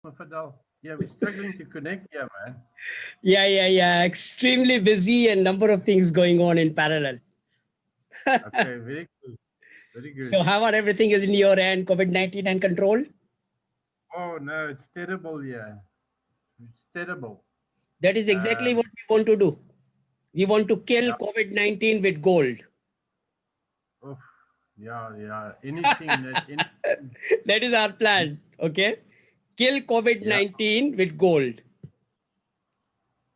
Fadal. Yeah, we're struggling to connect here, man. Yeah. Extremely busy and number of things going on in parallel. Okay, very good. Very good. So how are everything is in your end, COVID-19 and control? Oh no, it's terrible. Yeah, it's terrible. That is exactly Um, what we want to do. We want to kill yeah, COVID-19 with gold. oof, yeah. Anything that anything. That is our plan. Okay. Kill Yeah, COVID-19 with gold.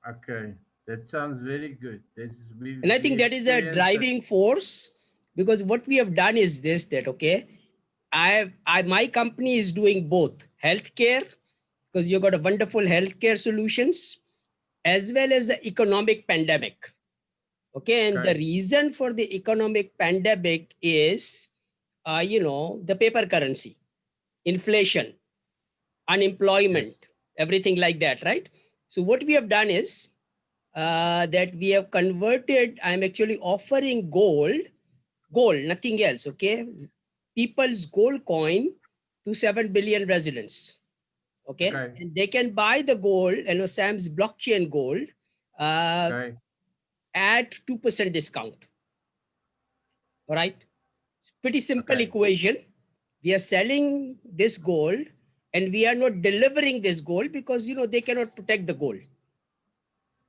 okay. That sounds very good. This is And I think we that is a experienced that. driving force, because what we have done is this, that, okay, my company is doing both healthcare, because you got a wonderful healthcare solutions, as well as the economic pandemic. Okay. And the Okay. reason for the economic pandemic is, the paper currency, inflation, unemployment, Yes. everything like that, right? So what we have done is that we have converted, I'm actually offering gold, nothing else, okay? People's gold coin to 7 billion residents, okay? Okay. And they can buy the gold, Sam's blockchain gold uh, Okay. at 2% discount, all right? It's pretty simple Okay. equation. We are selling this gold and we are not delivering this gold because, they cannot protect the gold,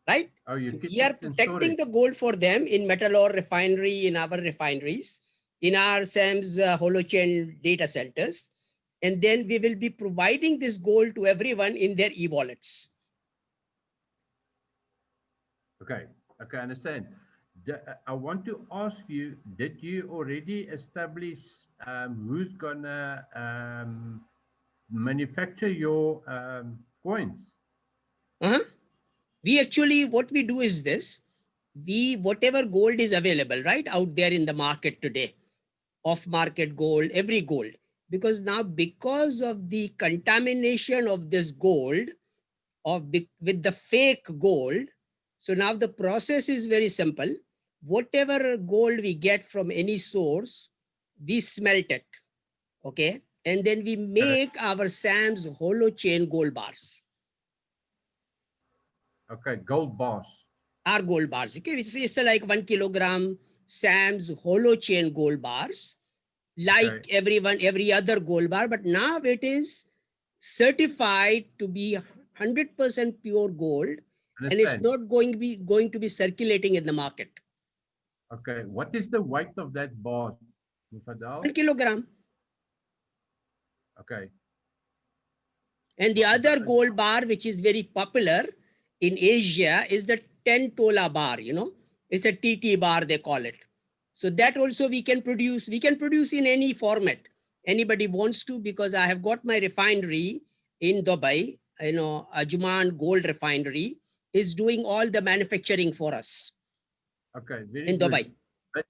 right? Oh, you So keep we it are in protecting storage. the gold for them in metal ore refinery, in our refineries, in our SAM's holochain data centers. And then we will be providing this gold to everyone in their e-wallets. Okay. Okay. I understand. I want to ask you: did you already establish who's gonna manufacture your coins? Uh-huh. We actually, what we do is this, whatever gold is available, right, out there in the market today, off market gold, every gold, because now because of the contamination of this gold, with the fake gold, so now the process is very simple. Whatever gold we get from any source, we smelt it, okay, and then we Okay. make our Sam's holochain gold bars. Okay. Gold bars. Our gold bars, okay, which is like 1 kilogram Sam's holochain gold bars, Okay. like every other gold bar, but now it is certified to be 100% pure gold, and it's Understand. not going to be circulating in the market. Okay. What is the weight of that bars, Mufadal? 1 kilogram. Okay. And the What, other gold bar, which is very popular in Asia, is the 10 tola bar, it's a TT bar, they call it. So that also we can produce. We can produce in any format anybody wants to, because I have got my refinery in Dubai, Ajman Gold Refinery is doing all the manufacturing for us okay. Very in good. Dubai. But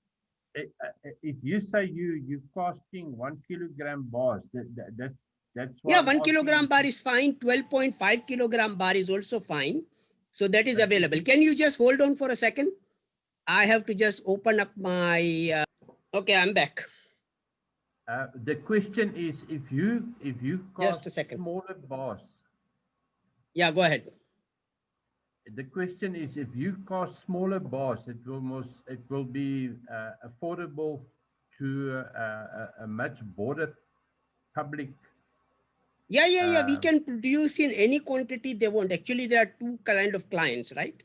if you say you costing 1 kilogram bars, that's why Yeah, I'm 1 kilogram asking. bar is fine. 12.5 kilogram bar is also fine. So that is But if available. you Can you just hold on for a second? I have to just open up my. Okay, I'm back. the question is, if you Just cost a second. smaller bars, Yeah, go ahead. the question is, if you cost smaller bars, it will be affordable to a much broader public. Yeah. We Um, can produce in any quantity they want. Actually, there are two kind of clients, right?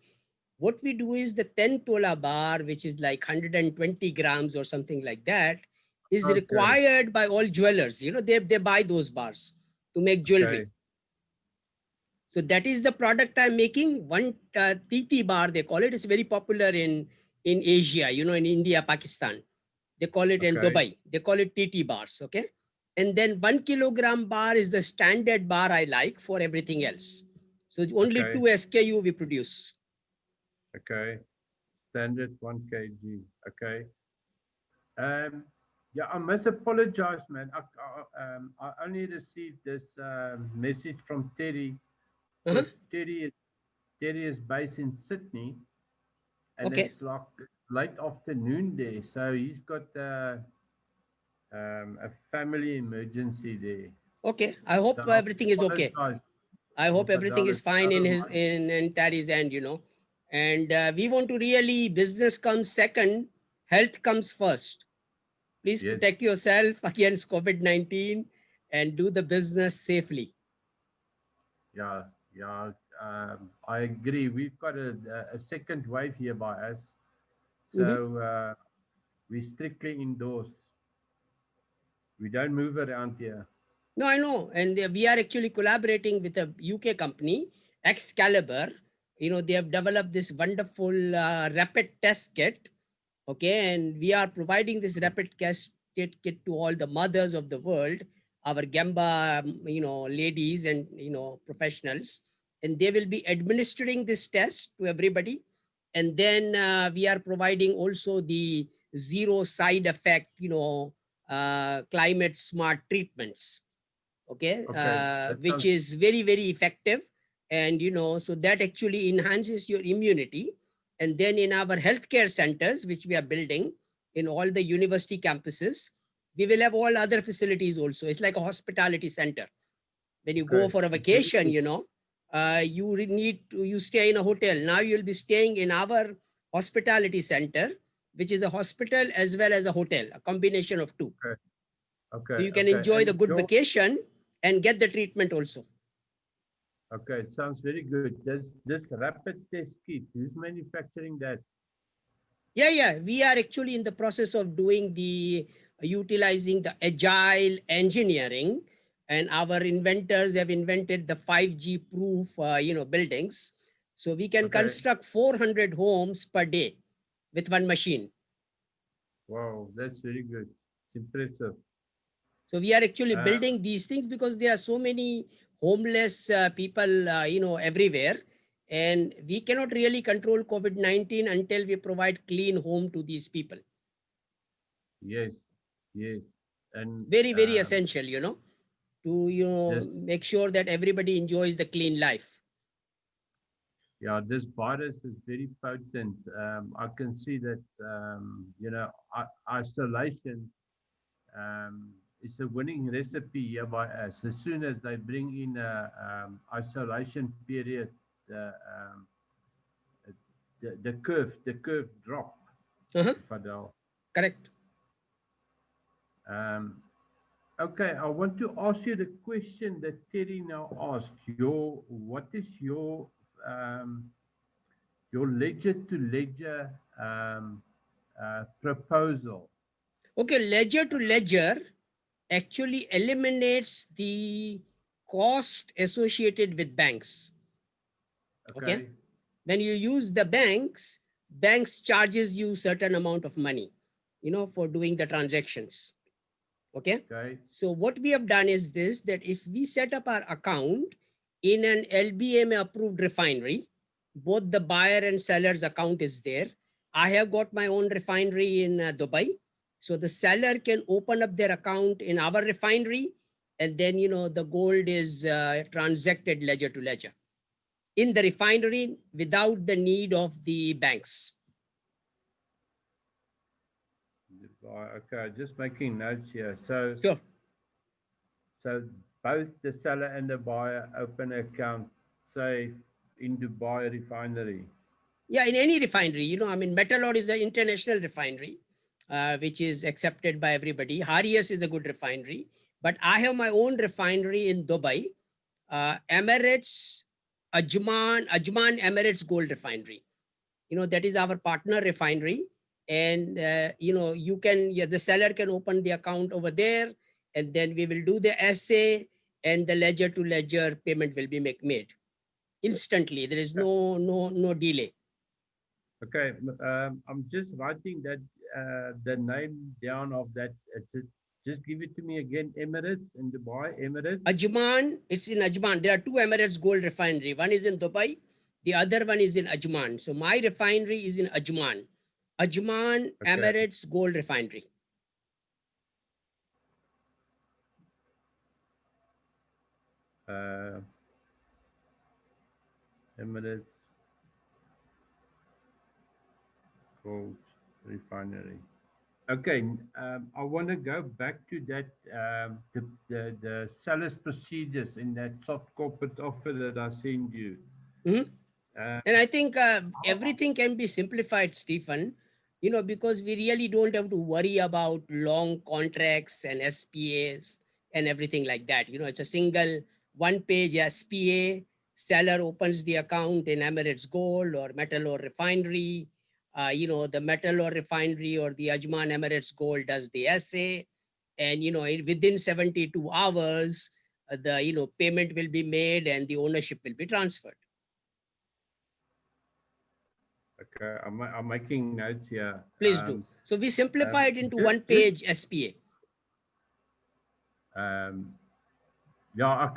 What we do is the 10 tola bar, which is like 120 grams or something like that, is okay, required by all jewelers. They buy those bars to make okay, jewelry. So that is the product I'm making. One TT bar, they call it. It's very popular in Asia, in India, Pakistan. They call it in okay, Dubai. They call it TT bars, okay? And then 1 kilogram bar is the standard bar I like for everything else. So only okay, two SKU we produce. okay. Standard 1 kg. Okay. Um, yeah, I must apologize, man. I only received this message from Terry Uh-huh. because Terry is based in Sydney, and Okay. it's like late afternoon there. So he's got a family emergency there. Okay. I hope So I everything is okay. apologize. I hope everything is $4. fine in Oh his my. in Terry's end, And we want to really business comes second, health comes first. Please Yes. protect yourself against COVID-19 and do the business safely. Yeah. Yeah. I agree. We've got a second wave here by us. Mhm. So we strictly indoors. We don't move around here. No, I know. And we are actually collaborating with a UK company, Excalibur. They have developed this wonderful rapid test kit. Okay. And we are providing this rapid test kit to all the mothers of the world, our Gamba, ladies and, professionals. And they will be administering this test to everybody. And then we are providing also the zero side effect, climate smart treatments, okay, Okay. That which sounds is very very effective. And so that actually enhances your immunity. And then in our healthcare centers which we are building in all the university campuses, we will have all other facilities also. It's like a hospitality center. When you go okay. for a It's very vacation, good. you stay in a hotel. Now you'll be staying in our hospitality center, which is a hospital as well as a hotel, a combination of two. Okay. So Okay. you can Okay. enjoy the And good your vacation and get the treatment also. okay. It sounds very good. This rapid test kit. Who's manufacturing that? Yeah. We are actually in the process of doing the utilizing the agile engineering, and our inventors have invented the 5G proof, buildings. So we can Okay. construct 400 homes per day with one machine. Wow. That's very good. It's impressive. So we are actually Uh, building these things because there are so many homeless people, everywhere. And we cannot really control COVID-19 until we provide clean home to these people. yes. Yes. And Very, very essential, to, this make sure that everybody enjoys the clean life. yeah, this virus is very potent. I can see that isolation is a winning recipe here by us. As soon as they bring in a isolation period, the, um, the curve drop, Uh-huh. Fadel. Correct. Um, okay, I want to ask you the question that Terry now asked. What is your ledger to ledger proposal? Okay, ledger to ledger actually eliminates the cost associated with banks. Okay. Okay, When you use the banks charges you certain amount of money, for doing the transactions. Okay. okay, So what we have done is this, that if we set up our account in an LBMA approved refinery, both the buyer and seller's account is there. I have got my own refinery in Dubai. So the seller can open up their account in our refinery, and then the gold is transacted ledger to ledger in the refinery without the need of the banks. okay. Just making notes here. So, Sure. so both the seller and the buyer open an account, say in Dubai refinery. Yeah, in any refinery, Metalord is the international refinery, which is accepted by everybody. Harius is a good refinery, but I have my own refinery in Dubai, Emirates, Ajman Emirates Gold Refinery. That is our partner refinery. And, the seller can open the account over there, and then we will do the essay, and the ledger to ledger payment will be made instantly. There is no delay. Okay, I'm just writing that the name down of that. Just give it to me again. Emirates in Dubai. Emirates. Ajman, it's in Ajman. There are two Emirates gold refinery. One is in Dubai, the other one is in Ajman. So my refinery is in Ajman. Ajman Okay. Emirates gold refinery. Uh, Emirates Gold Refinery. Okay, I want to go back to that the seller's procedures in that soft corporate offer that I sent you. Mhm. Uh, And I think everything can be simplified, Stephen, because we really don't have to worry about long contracts and SPAs and everything like that. It's a single one page SPA. Seller opens the account in Emirates Gold or Metal or Refinery. The Metal or Refinery or the Ajman Emirates Gold does the SA. And, within 72 hours, the, payment will be made and the ownership will be transferred. okay, I'm making notes here. Please do. So we simplify it into one Just page SPA. um, yeah,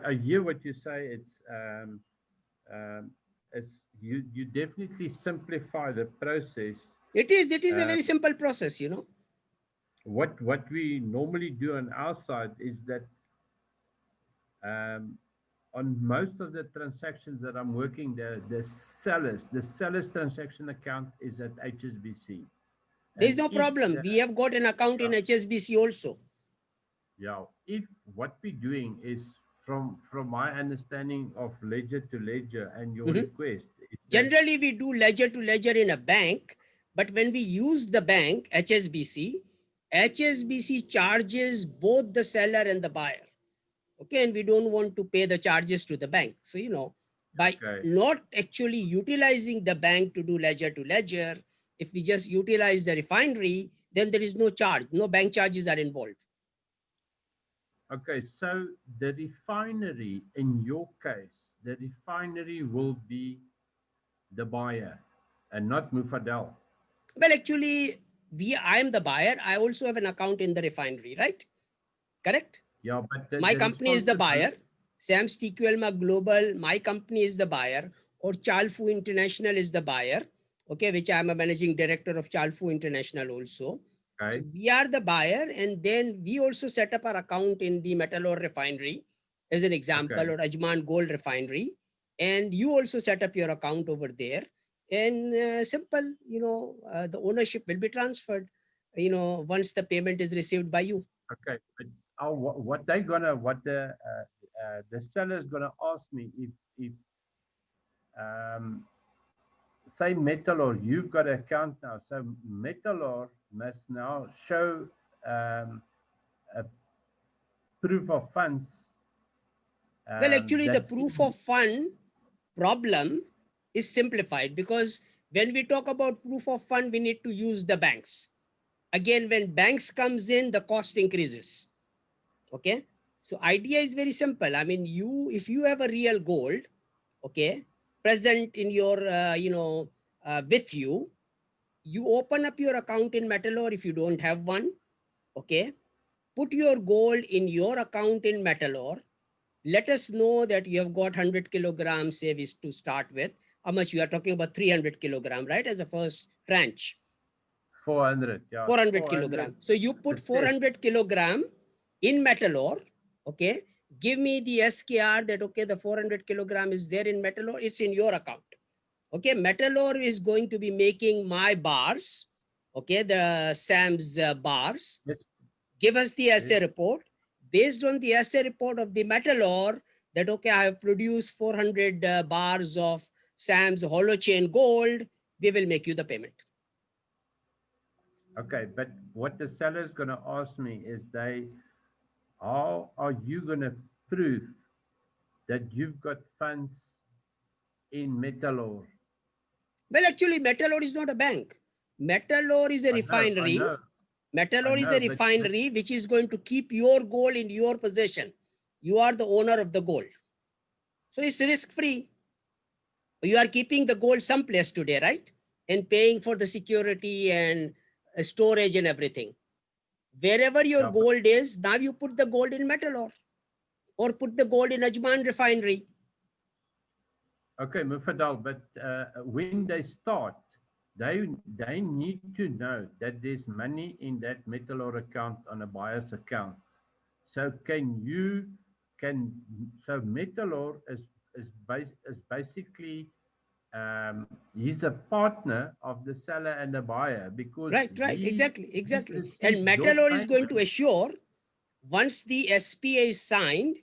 I hear what you say. Um, it's you definitely simplify the process. It is a Uh, very simple process. what we normally do on our side is that um, on most of the transactions that I'm working, the seller's transaction account is at HSBC, There's and no if problem. the We have got an account in uh, HSBC also. yeah, if what we're doing is from my understanding of ledger to ledger and your Mhm. request is that Generally, we do ledger to ledger in a bank, but when we use the bank, HSBC charges both the seller and the buyer. Okay, and we don't want to pay the charges to the bank. So, by okay, not actually utilizing the bank to do ledger to ledger, if we just utilize the refinery, then there is no charge, no bank charges are involved. okay, so the refinery in your case, the refinery will be the buyer and not Mufadal. Well, actually, I am the buyer. I also have an account in the refinery, right? Correct? Yeah, but My the company is the responsibility. buyer. Sam's TQLMA Global, my company is the buyer, or Chalfu International is the buyer, okay, which I'm a managing director of Chalfu International also. So Okay, we are the buyer, and then we also set up our account in the Metal Ore Refinery, as an example, okay, or Ajman Gold Refinery, and you also set up your account over there. And simple, the ownership will be transferred, once the payment is received by you. okay. But what they gonna what the seller's gonna ask me if um say metal or you've got an account now, so metal or must now show um a proof of funds Well, actually, the that's proof in of fund problem is simplified, because when we talk about proof of fund, we need to use the banks. Again, when banks comes in, the cost increases. Okay. So idea is very simple. I mean, if you have a real gold, okay, present in your, with you, you open up your account in Metalor if you don't have one. Okay. Put your gold in your account in Metalor. Let us know that you have got 100 kilograms savings to start with. How much? You are talking about 300 kilogram, right? As a first tranche. 400, yeah, 400 400 kilogram. So you the put test. 400 kilogram in metal ore. Okay. Give me the SKR that, okay, the 400 kilogram is there in metal ore. It's in your account. Okay. Metal ore is going to be making my bars. Okay. The Sam's bars. Yes, Give us the yes. assay report. Based on the assay report of the metal ore, that, okay, I have produced 400 bars of Sam's hollow chain gold, we will make you the payment. Okay, but what the seller's gonna ask me is how are you gonna prove that you've got funds in metal ore? Well, actually, metal ore is not a bank. Metal ore is a I know, I refinery. know, Metal I ore is know, a but refinery which is going to keep your gold in your possession. You are the owner of the gold. So it's risk free. You are keeping the gold someplace today, right? And paying for the security and storage and everything. Wherever your yeah, but gold is, now you put the gold in metal ore, or put the gold in Ajman refinery. okay, Mufadal, but when they start, they need to know that there's money in that metal ore account on a buyer's account. So can so metal ore is basically he's a partner of the seller and the buyer because Right, right, exactly, he exactly. And receives your Metalor is going to payment. assure once the SPA is signed,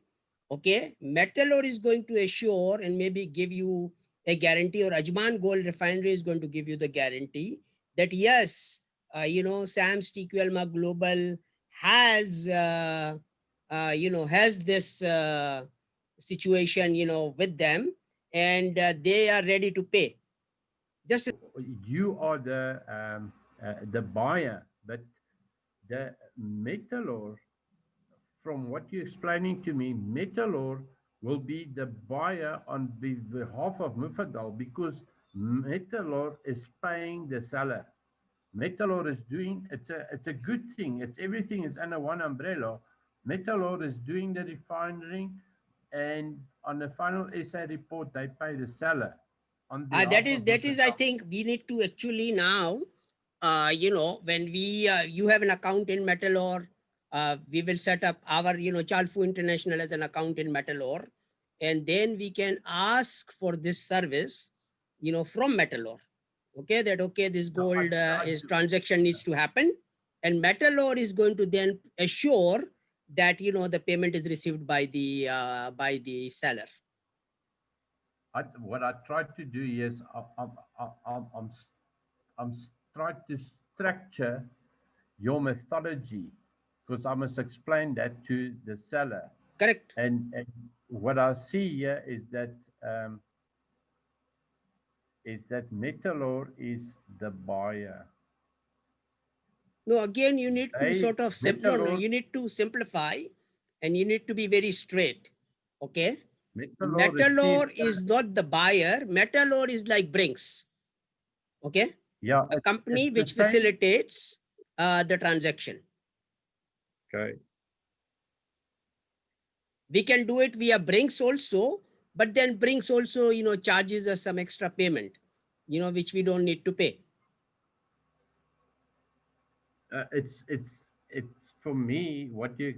okay, Metalor is going to assure and maybe give you a guarantee, or Ajman Gold Refinery is going to give you the guarantee that yes, Sam's TQLMA Global has, has this situation, with them, and they are ready to pay. Just You are the buyer, but the Metalor, from what you're explaining to me, Metalor will be the buyer on behalf of Mufadal because Metalor is paying the seller. Metalor is doing it's a good thing. It's everything is under one umbrella. Metalor is doing the refinery, and on the final SA report, they pay the seller on that behalf is of that is I Mufadal. think we need to actually now, when we you have an account in Metalor, we will set up our, Chalfu International as an account in Metalor, and then we can ask for this service, from Metalor. Okay, that okay, this No, I gold tried is to. transaction needs to happen, and Metalor is going to then assure that the payment is received by the seller. What I tried to do is I'm trying to structure your methodology because I must explain that to the seller. Correct. And what I see here um, is that Metalor is the buyer. No, again, you need to They sort of no, Metalor you need to simplify and you need to be very straight. Okay. Metalor receives Metalor is not the buyer. Metalor is like Brinks. Okay. yeah, A company it's the which same. facilitates the transaction. Okay. We can do it via Brinks also, but then Brinks also, charges us some extra payment, which we don't need to pay. It's for me what you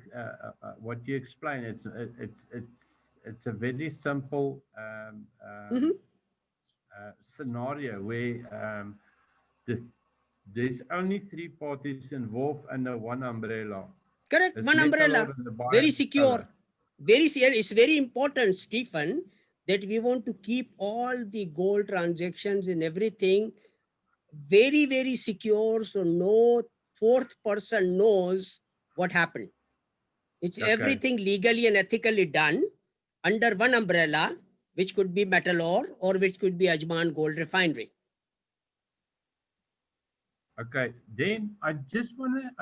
explain. It's a very simple Mhm. scenario where the, there's only three parties involved under one umbrella. Correct. It's One Metalor umbrella. and the buyer Very and the seller. secure. It's very important, Stephen, that we want to keep all the gold transactions and everything very, very secure. So no fourth person knows what happened. It's Okay. everything legally and ethically done under one umbrella, which could be Metalor or which could be Ajman Gold Refinery. Okay. Then I just wanna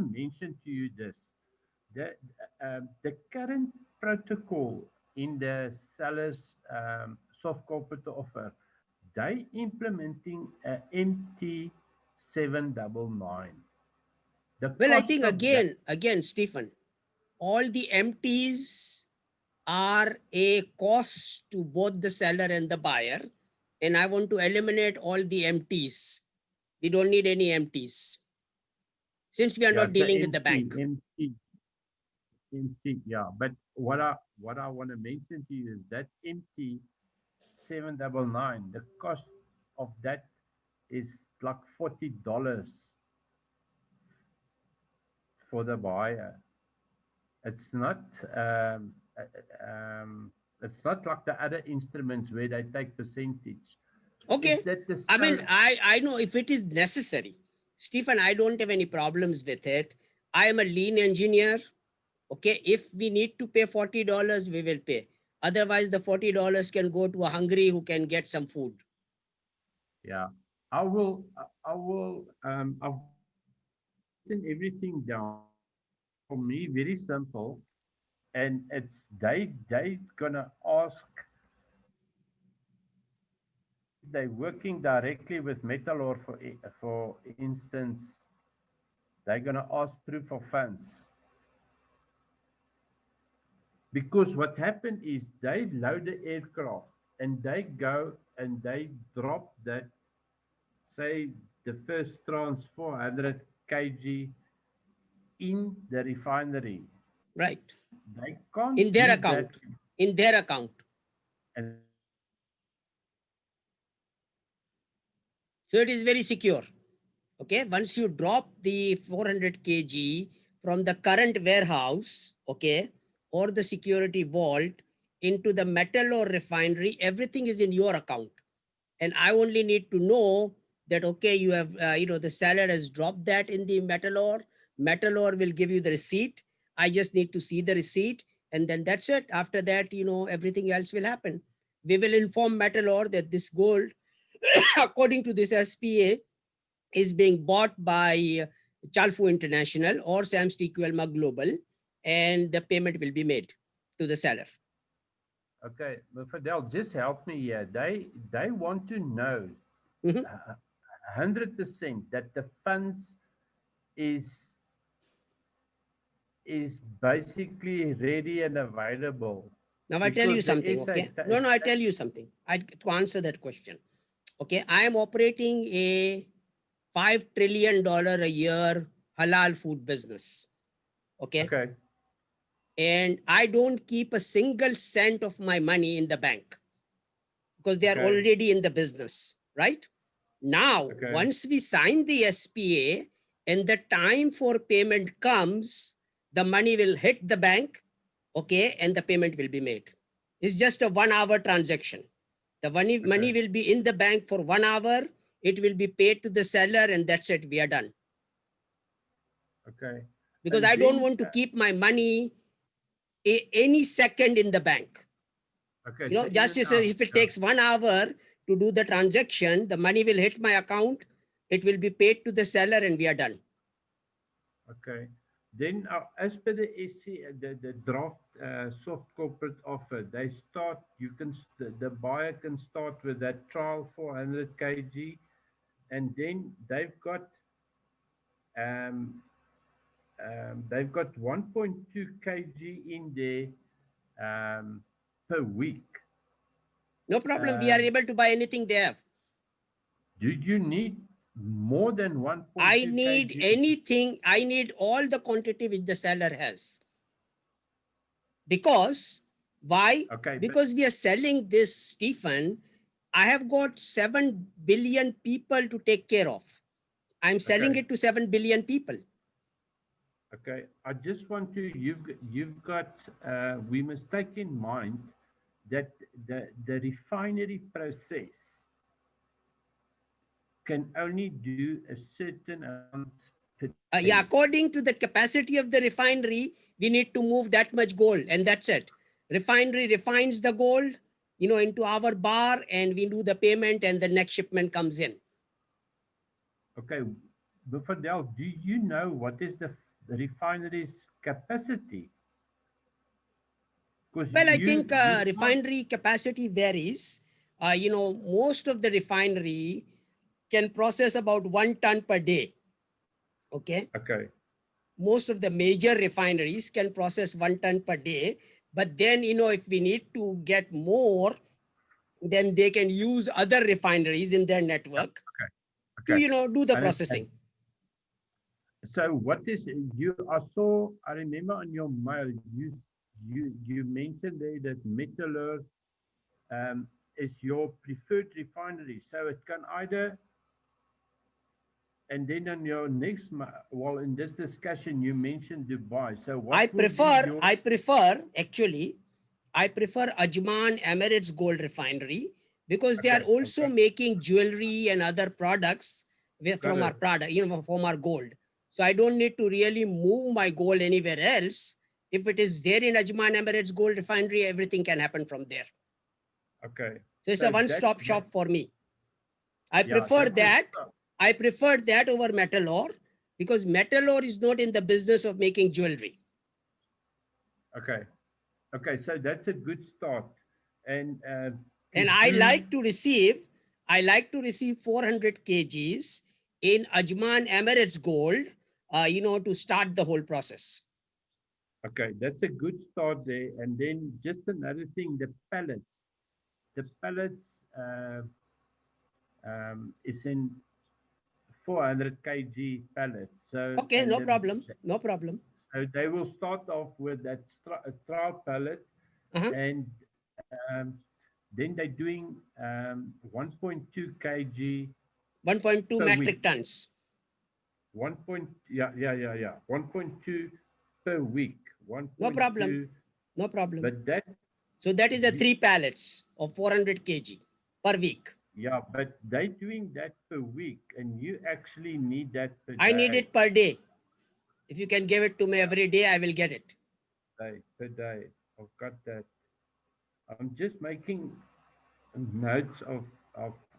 mention to you this. The current protocol in the seller's soft corporate offer, they implementing a MT799. The Well, I cost think of that, again, Stephen, all the empties are a cost to both the seller and the buyer. And I want to eliminate all the empties. We don't need any empties since we are yeah, not it's a dealing with the MT, bank. yeah. But what I want to mention to you is that MT799, the cost of that is like $40 for the buyer. It's not um, uh, um, it's not like the other instruments where they take percentage. Is Okay. that the I mean, seller? I know if it is necessary, Stephen, I don't have any problems with it. I am a lean engineer. Okay. If we need to pay $40, we will pay. Otherwise, the $40 can go to a hungry who can get some food. Yeah, I will. I will. I've written everything down. For me, very simple, and it's they gonna ask if they're working directly with Metalor for instance, they're gonna ask proof of funds. Because what happened is they load the aircraft and they go and they drop that, say, the first trans 400 kg in the refinery. Right. They can't In their do that account. In their account. and they can't do that So it is very secure. Okay, once you drop the 400 kg from the current warehouse, okay, or the security vault into the metal or refinery, everything is in your account. And I only need to know that, okay, you have, the seller has dropped that in the metal ore will give you the receipt. I just need to see the receipt, and then that's it. After that, everything else will happen. We will inform metal ore that this gold, according to this SPA, is being bought by Chalfu International or Sam's TQLMA Global, and the payment will be made to the seller. Okay, but Fidel, just help me here. They want to know Mhm. 100% that the funds is is basically ready and available Now I tell you because the something, SA okay? No, I tell you something. To answer that question, okay, I am operating a $5 trillion a year halal food business, okay, okay, and I don't keep a single cent of my money in the bank because they are okay, already in the business, right? Now, okay, once we sign the SPA and the time for payment comes, the money will hit the bank, okay, and the payment will be made. It's just a 1 hour transaction. The money okay, will be in the bank for 1 hour. It will be paid to the seller, and that's it. We are done. okay. Because And I don't then, want to keep my money any second in the bank. okay, so in Just and as out. if it takes 1 hour to do the transaction, the money will hit my account, it will be paid to the seller, and we are done. Okay. Then, as per the SC, the draft soft corporate offer, they start. The buyer can start with that trial 400 kg, and then um, they've got 1.2 kg in there per week. No problem. We are Um, able to buy anything they have. do you need more than I 1.2 need kg? anything. I need all the quantity which the seller has. Because why? Okay, but Because we are selling this, Stephen. I have got 7 billion people to take care of. I'm selling okay. it to 7 billion people. Okay, I just want to you've got we must take in mind that the refinery process can only do a certain amount per day. Yeah, according to the capacity of the refinery, we need to move that much gold, and that's it. Refinery refines the gold, into our bar, and we do the payment, and the next shipment comes in. Okay, but Fidel, do you know what is the refinery's capacity? Because Well, I think you can't. refinery capacity varies. Most of the refinery can process about 1 ton per day. Okay. Okay, Most of the major refineries can process 1 ton per day. But then, if we need to get more, then they can use other refineries in their yeah, network okay, to, okay. do the Understand. processing. So what is you? I saw. I remember on your mail you mentioned there that Metalurg is your preferred refinery. So it can either, and then on your next, well, in this discussion, you mentioned Dubai. So I what will be prefer, your, I prefer actually, I prefer Ajman Emirates Gold Refinery because they are okay, also okay, making jewelry and other products got from our it. product, from our gold. So I don't need to really move my gold anywhere else. If it is there in Ajman Emirates Gold Refinery, everything can happen from there. Okay. So it's a So one-stop that, shop for me. I yeah, prefer that's a, that. I prefer that over metal ore because metal ore is not in the business of making jewelry. okay. Okay. So that's a good start. And to And do, I like to receive 400 kgs in Ajman Emirates Gold, to start the whole process. okay, that's a good start there. And then just another thing, the pallets. The pallets is in 400 kg pallets. So, Okay, and no problem. No problem. so they will start off with that trial pallet, Uh-huh. and then they're doing 1.2 kg 1.2 per metric week. tons. 1.2 per week. No problem. 1.2. No problem. But that, So that is a you, 3 pallets of 400 kg per week. yeah, but they doing that per week, and you actually need that per I need day. it per day. If you can give it to me Yeah. every day, I will get it. Per day. I've got that. I'm just making notes of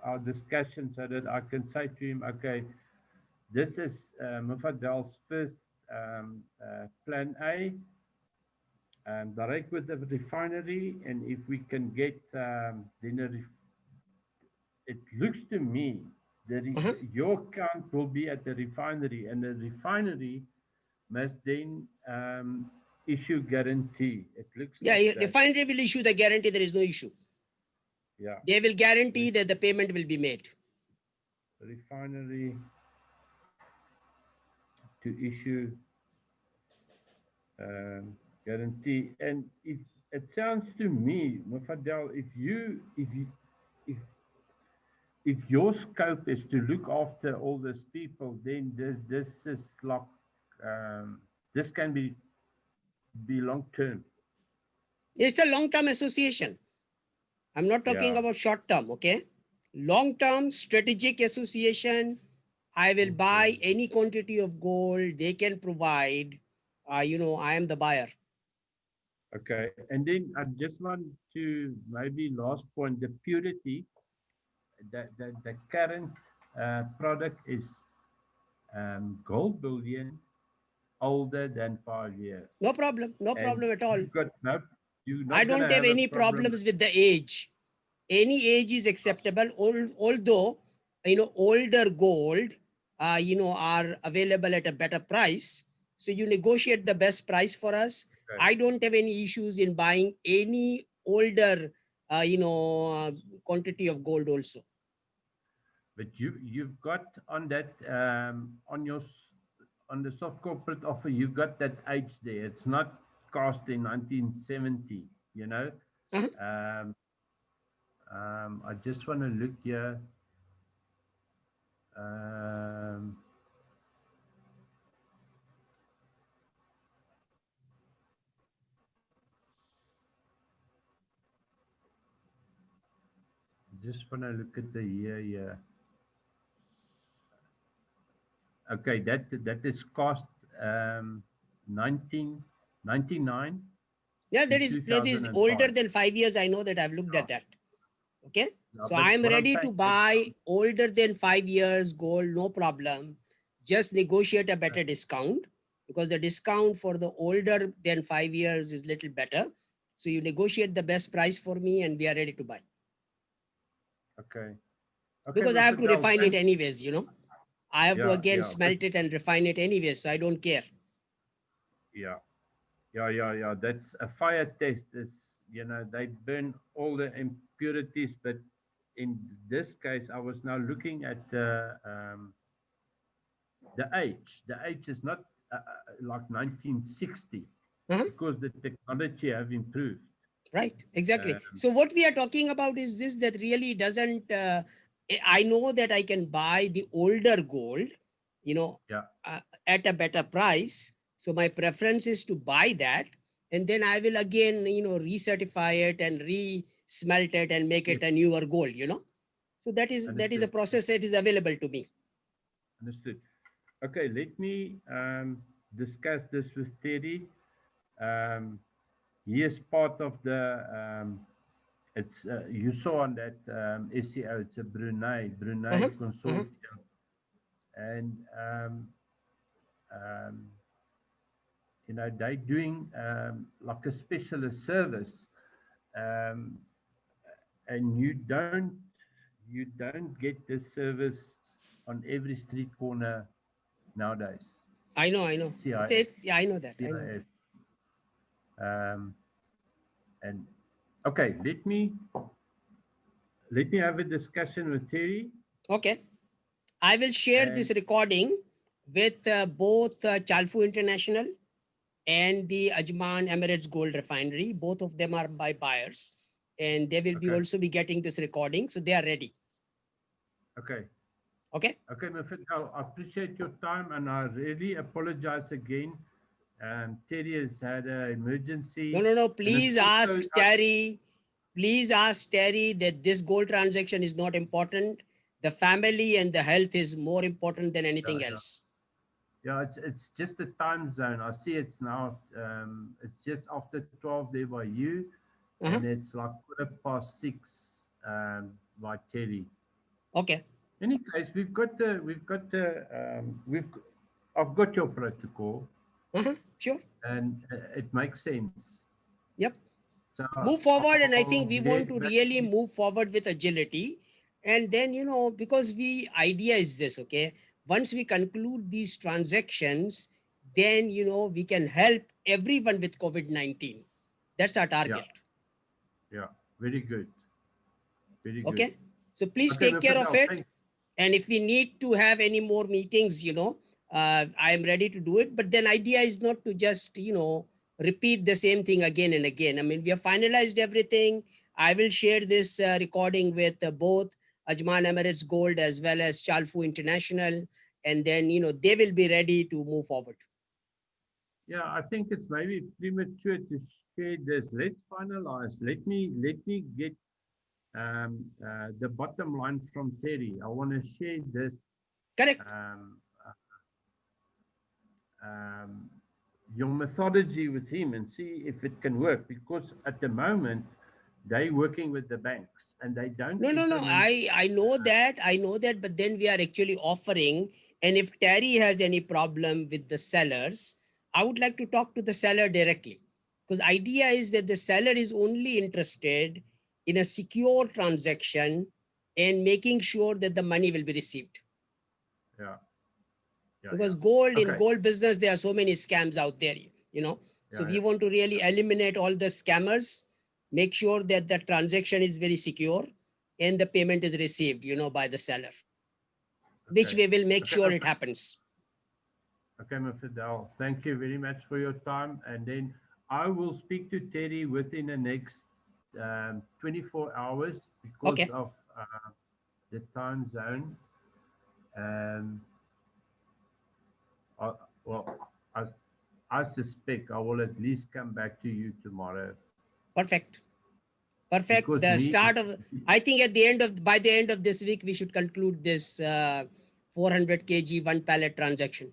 our discussion so that I can say to him, okay, this is Mufadal's first plan A, direct with the refinery, and if we can get then it looks to me that your account will be at the refinery, and the refinery must then issue guarantee. It looks Yeah, like that. refinery will issue the guarantee. There is no issue. Yeah. They will guarantee that the payment will be made. Refinery to issue guarantee. And it sounds to me, Mufadal, if your scope is to look after all these people, then this is like this can be long term. It's a long-term association. I'm not talking Yeah. about short-term, okay? Long-term strategic association. I will buy any quantity of gold they can provide. I am the buyer. Okay. And then I just want to maybe last point, the purity. The current product is gold bullion older than 5 years. No problem. No And problem at all. you're I not going to don't have have a any problem. problems with the age. Any age is acceptable. Although, older gold, are available at a better price. So you negotiate the best price for us. Okay. I don't have any issues in buying any older, quantity of gold also. But you've got on that on the soft corporate offer, you've got that age there. It's not cast in 1970. You know. Uh-huh. I just want to look here. Just want to look at the year here. Okay, that is cost 1999. Yeah, that is older than 5 years. I know that. I've looked at that. Okay. Yeah, So but I'm what I'm ready to saying buy older than 5 years gold, no problem. Just negotiate a better discount, because the discount for the older than 5 years is little better. So you negotiate the best price for me and we are ready to buy. Okay. Because I have to refine it anyways, I have to again Yeah. smelt it and refine it anyways. So I don't care. Yeah. That's a fire test. They burn all the impurities, but in this case, I was now looking at the age. The age is not like 1960 because the technology have improved. Right, exactly. So what we are talking about is this, that really doesn't, I know that I can buy the older gold, at a better price. So my preference is to buy that. And then I will again, recertify it and re-smelt it and make it a newer gold, So that is a process that is available to me. Understood. Okay, let me discuss this with Teddy. He is part of the it's you saw on that SEO. It's a Brunei consortium, and um, they're doing like a specialist service, um, and you don't get this service on every street corner nowadays. I know. CIS. Yeah, I know that. CIS. I know that. And okay, let me have a discussion with Terry. Okay. I will share this recording with both Chalfu International and the Ajman Emirates Gold Refinery. Both of them are by buyers, and they will be also be getting this recording. So they are ready. Okay. Okay. Okay, Mafidal, I appreciate your time and I really apologize again. Terry has had an No, emergency no, no. and it's Please also, ask Terry. Please ask Terry that this gold transaction is not important. The family and the health is more important than yeah, anything yeah. else. Yeah, it's just the time zone. I see it's now, it's just after 12 there by you, and Uh-huh. it's like 6:15 by Terry. Okay. Any case, I've got your protocol, Uh-huh. Sure. and it makes sense. Yep. So Move forward, and I I'll think we want get to back to really you. move forward with agility. And then, because we idea is this, okay, once we conclude these transactions, then we can help everyone with COVID-19. That's our Yeah, target. yeah, very good, very good. Okay, so please Okay, take care of Mafidal, it. thank. And if we need to have any more meetings, I am ready to do it. But then idea is not to just repeat the same thing again and again. I mean, we have finalized everything. I will share this recording with both Ajman Emirates Gold as well as Chalfu International, and then they will be ready to move forward. Yeah, I think it's maybe premature to share this. Let's finalize. Let me get the bottom line from Terry. I want to share this Correct. um, um, your methodology with him and see if it can work. Because at the moment, they're working with the banks and they don't No, no, no. implement. I know that. I know that. But then we are actually offering. And if Terry has any problem with the sellers, I would like to talk to the seller directly. Because idea is that the seller is only interested in a secure transaction and making sure that the money will be received. Yeah, yeah, Because yeah. gold, in Okay. gold business, there are so many scams out there. So Yeah, we yeah. want to really eliminate all the scammers, make sure that the transaction is very secure and the payment is received by the seller, which Okay. we will make Okay, sure it happens. okay, Mafidal. Thank you very much for your time. And then I will speak to Terry within the next 24 hours because Okay. of the time zone. Um, I, well, I, I suspect I will at least come back to you tomorrow Perfect. Perfect. because The me, start of, I think by the end of this week, we should conclude this 400 kg one pallet transaction.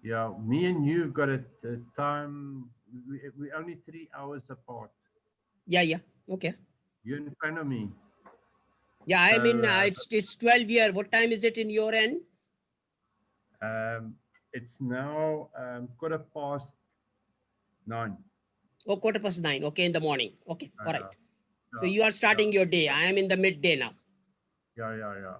yeah, me and you got a time. We only 3 hours apart. Yeah, yeah. Okay. You're in front of me. Yeah, I So mean, it's 12 here. What time is it in your end? it's now 9:15. Oh, 9:15. Okay, in the morning. Okay, all right. Yeah, So yeah, you are yeah, starting your day. I am in the midday now. yeah.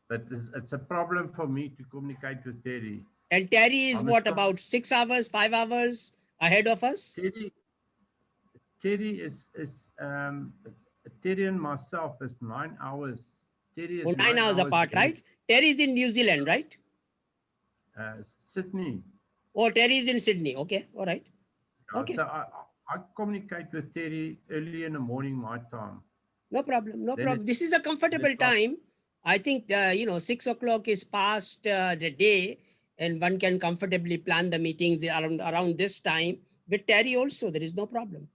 But it's a problem for me to communicate with Terry. And Terry is I'm what, still about 6 hours, 5 hours ahead of us? Terry. Terry is Terry and myself is 9 hours. Terry Oh, is 9 hours 9 hours apart, ahead. right? Terry is in New Zealand, right? Sydney. Oh, Terry is in Sydney. Okay, all right. Okay, So I communicate with Terry early in the morning my time. no problem, no Then problem. This is a comfortable it's like time. I think, 6 o'clock is past the day, and one can comfortably plan the meetings around this time. With Terry also, there is no problem.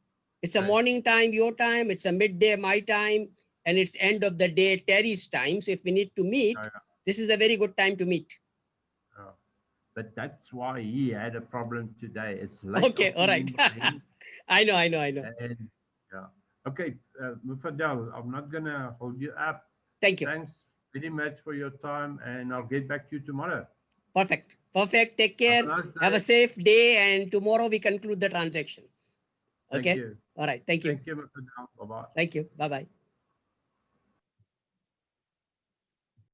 It's a okay. morning time, your time. It's a midday, my time, and it's end of the day, Terry's time. So if we need to meet, Yeah, this is a very good time to meet. yeah. But that's why he had a problem today. It's late Okay, all right. afternoon by him. I know. And yeah. Okay, Mufadal, I'm not gonna hold you up. Thank you. Thanks very much for your time, and I'll get back to you tomorrow. Perfect. Perfect. Take Have care. a nice Have a day. safe day. And tomorrow we conclude the transaction. Thank Okay. you. All right. Thank you. Thank you, Mufadal. Bye bye. Thank you. Bye bye.